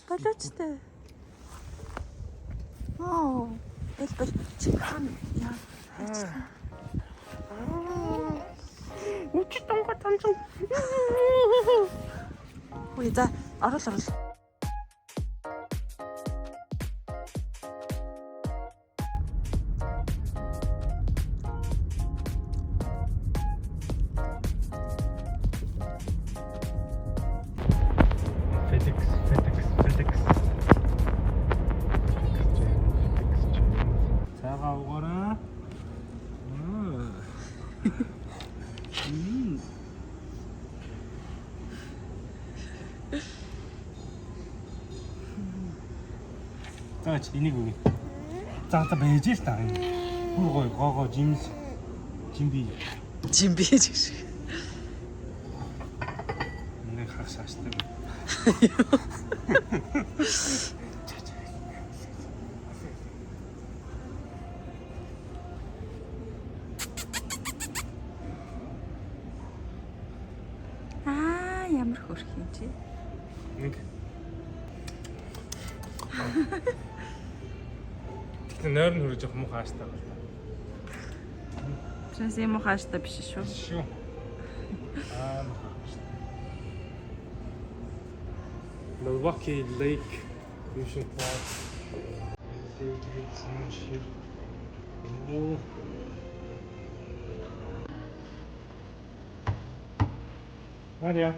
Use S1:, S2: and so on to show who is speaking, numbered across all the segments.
S1: Болоочтой. Оо, элбэл чихэн яа. Үчи тонго танцсан. Ой, за орол.
S2: Таач энийг үгүй. За байж л та. Бүр гоо жимби
S1: гэж.
S2: нэг хасаастай.
S1: Ямар хөрх юм чи?
S2: Нэг. Тэгтээ нойр нь хөрөж явах муу хааштай байна.
S1: Тэрс юм хааштай биш шүү.
S2: Шүү. Milwaukee Lake Ocean Park. Мария.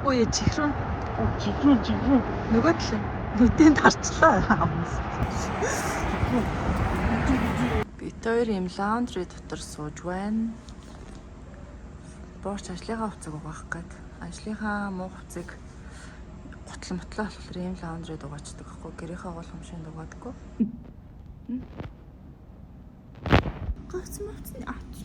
S1: Ой, чихрүү.
S2: Чихрүү.
S1: Нөгөө талын нүдэнд харчлаа. Бид хоёр юм лаундри дотор сууж байна. Боорч ажлынхаа хувцас угаах гээд. Ажлынхаа муу хувцсыг готлон мотлоо болохоор ийм лаундрид угаачдаг байхгүй. Гэрийнхээ гол хумшинд угаадаггүй. Гоц моцны ач.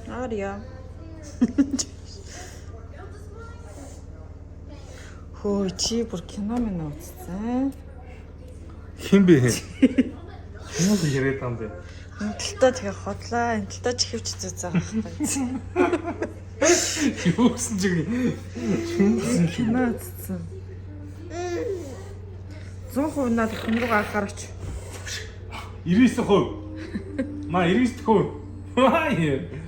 S1: Ария. Хөө чи бүр кино мэн үзсэн.
S2: Хин бэ? Юу яриад юм бэ?
S1: Энэ талтай тэгээ хотлаа. Энэ талтай чихвч зүүцээ байхгүй.
S2: Юу гэсэн чиг
S1: Кино үзсэн. 100% надад хүн руу анхаарч.
S2: 99%. Ма 99%. Хаяа.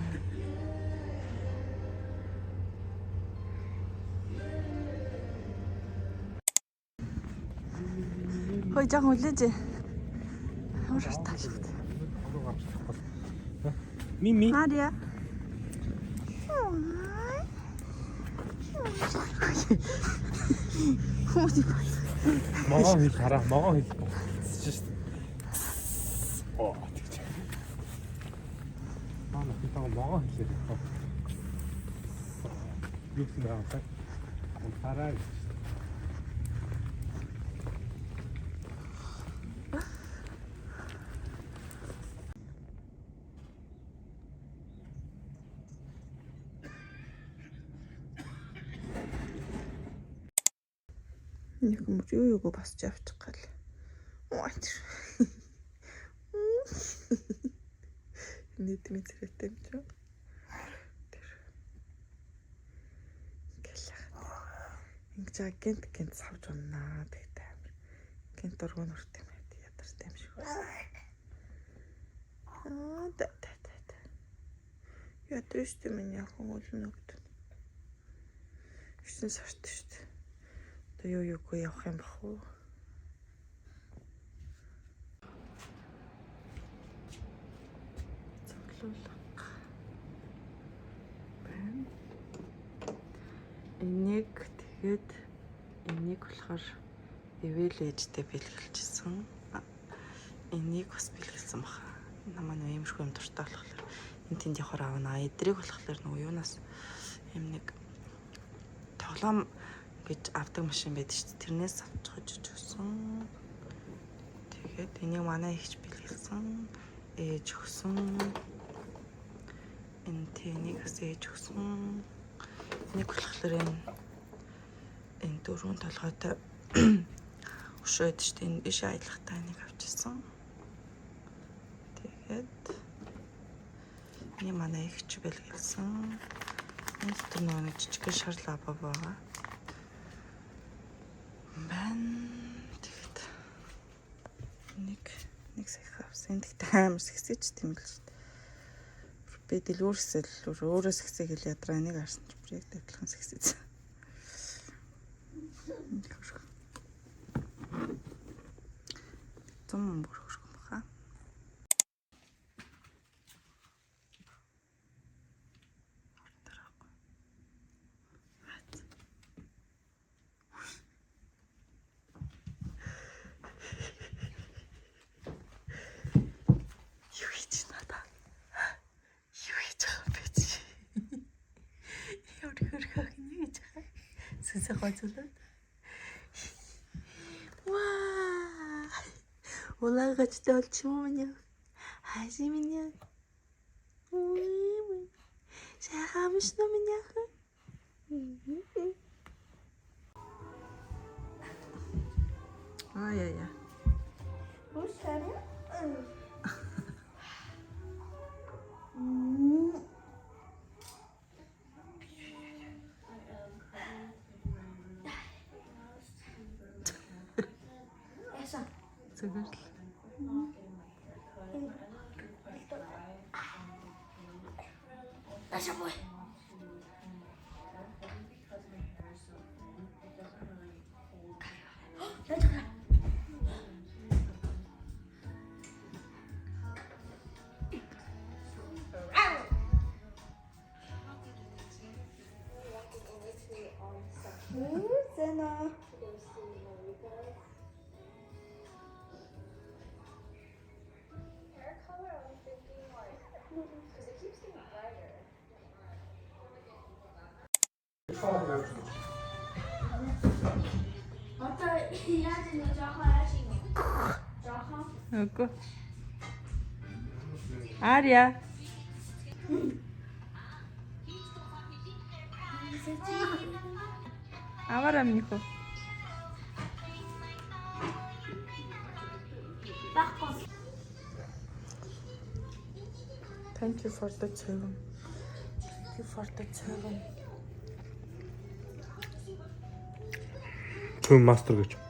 S1: Хөөе жаа хүлээж. Ямар таалах.
S2: Мими.
S1: Ария. Хөөе.
S2: Могоо хэл хараа. Могоо хэл. Just. Оо тэгж. Мама хитаа могоо хэлээ. Юу гэсэн байгаа вэ? Хараа.
S1: Нэг юм юу басч авчих гал. What? Нийтмийн зэрэгтэй юм чи. Тэр. Ингэж агент савж уннаа тэгтэй амир. Гэнт дургуун урт юм яа ядартай юм шиг. Да. Ядрыштэй миний охин өлнө гэдэг. 9 сард шүү дээ. Одоо юугүй явах юм бах уу? Цоглуулга. Бэн. Энийг тэгээд энийг болохоор ивэл ээжтэй бэлгэлжсэн. Энийг бас бэлгэлсэн баха. Намаа нэг юмшгүй юм дуртай болохоор энэ тэнд явахаар авна. Эдрийг болохоор нөгөө юунаас юм нэг тоглоом гэж авдаг машин байдаг шүү дээ. Тэрнээс авч хожиж өгсөн. Тэгээд энийг манай ихч бэлгэлсэн. Ээж өгсөн. Энэ тэнийг бас ээж өгсөн. Энийг болохоор энэ дөрвөн толгойтой өшөөд шүү дээ. Энэ иш аялахтаа энийг авчихсан. Тэгээд энэ манай ихч бэлгэлсэн. Энэ дотор нэг жижиг шар лаба байгаа. Тэгэд нэг сая авсан. Тэгтээ амар сэгсэж тэмэл шүү дээ. Би дэлгүүрсэл өөрөө сэгсэг хэл ядраа нэг харсан ч проект адилхан сэгсэж. Том бүр хөргөн баха. Сэлэхойцолоод. Ваа! Улаагачтай болчих юм яа. Хаши меня. Ой. Сайхамш но меня. Ай. Бушаря. Зүгээр л. Даша бой. Зена. Үгүй. Ария. Аваарай минийх үү? Thank you for the children. Thank you for the children.
S2: Чүн мастер гэж.